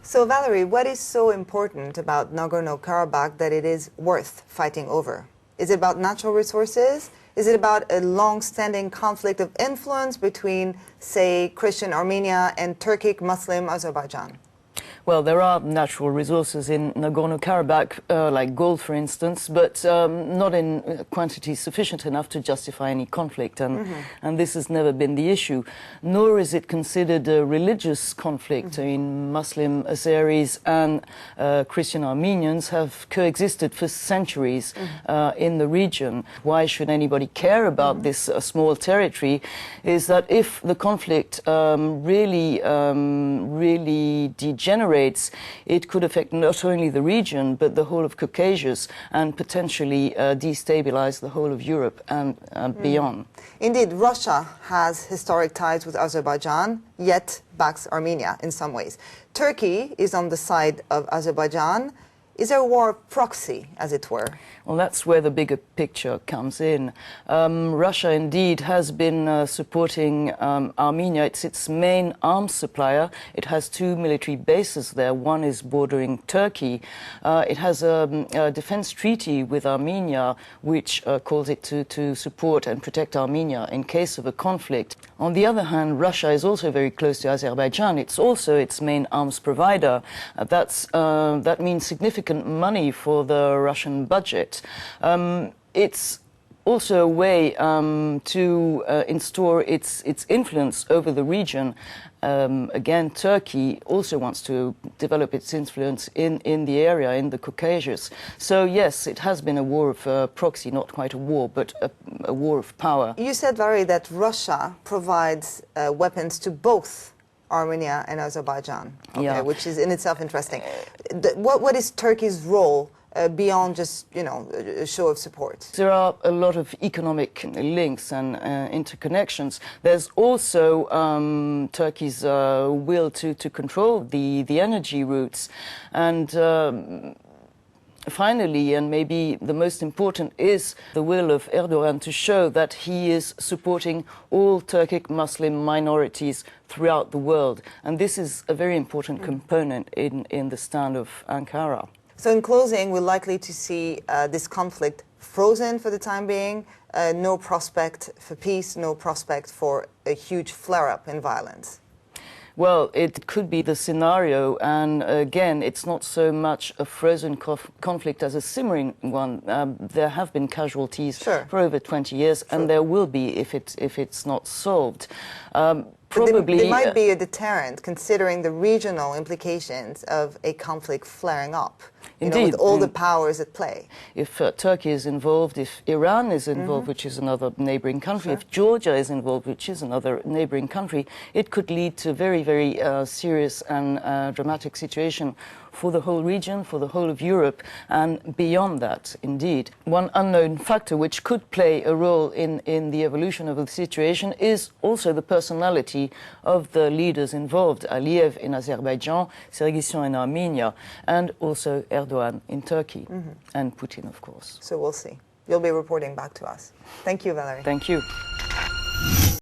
So Valerie, what is so important about Nagorno-Karabakh that it is worth fighting over? Is it about natural resources? Is it about a long-standing conflict of influence between, say, Christian Armenia and Turkic Muslim Azerbaijan? Well, there are natural resources in Nagorno-Karabakh, like gold, for instance, but not in quantities sufficient enough to justify any conflict, and this has never been the issue. Nor is it considered a religious conflict. I mean, Muslim Azeris and Christian Armenians have coexisted for centuries in the region. Why should anybody care about this small territory? Is that if the conflict really degenerates, it could affect not only the region but the whole of Caucasus and potentially destabilize the whole of Europe and beyond. Indeed, Russia has historic ties with Azerbaijan, yet backs Armenia in some ways. Turkey is on the side of Azerbaijan. Is there a war of proxy, as it were? Well, that's where the bigger picture comes in. Russia, indeed, has been supporting Armenia. It's its main arms supplier. It has two military bases there. One is bordering Turkey. It has a defense treaty with Armenia, which calls it to support and protect Armenia in case of a conflict. On the other hand, Russia is also very close to Azerbaijan. It's also its main arms provider. That means significant money for the Russian budget. It's also a way to install its influence over the region. Again, Turkey also wants to develop its influence in the area, in the Caucasus. So yes, it has been a war of proxy, not quite a war, but a war of power. You said, Valerie, that Russia provides weapons to both Armenia and Azerbaijan, which is in itself interesting. What is Turkey's role beyond just, a show of support? There are a lot of economic links and interconnections. There's also Turkey's will to control the energy routes. And finally, and maybe the most important, is the will of Erdogan to show that he is supporting all Turkic Muslim minorities throughout the world. And this is a very important component in the stand of Ankara. So in closing, we're likely to see this conflict frozen for the time being, no prospect for peace, no prospect for a huge flare-up in violence. Well, it could be the scenario, and again, it's not so much a frozen conflict as a simmering one. There have been casualties for over 20 years, and there will be if it's not solved. Probably there might be a deterrent, considering the regional implications of a conflict flaring up. Indeed. With all the powers at play. If Turkey is involved, if Iran is involved, which is another neighboring country, if Georgia is involved, which is another neighboring country, it could lead to a very, very serious and dramatic situation for the whole region, for the whole of Europe, and beyond that, indeed. One unknown factor which could play a role in the evolution of the situation is also the personality of the leaders involved, Aliyev in Azerbaijan, Sargsyan in Armenia, and also Erdogan in Turkey, and Putin, of course. So we'll see. You'll be reporting back to us. Thank you, Valerie. Thank you.